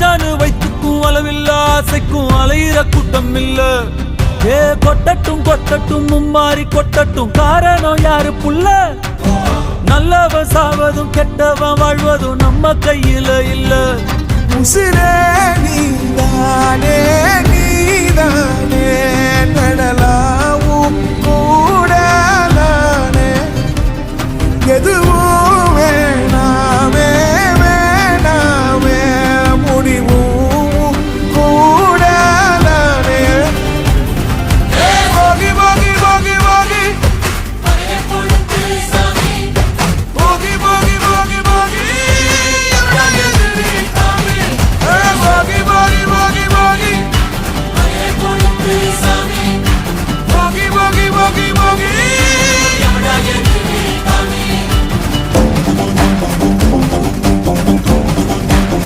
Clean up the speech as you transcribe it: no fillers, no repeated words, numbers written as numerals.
ஆனானு வைத்துக்கும் அளவில்ல ஆசைக்கும் அலையிற கூட்டம் இல்ல. ஏ கொட்டட்டும் கொட்டட்டும் மும்மாறி கொட்டட்டும், காரணம் யாரு புள்ள? நல்லவன் சாவதும் கெட்டவன் வாழ்வதும் நம்ம கையில இல்ல. உசிரே நீதானே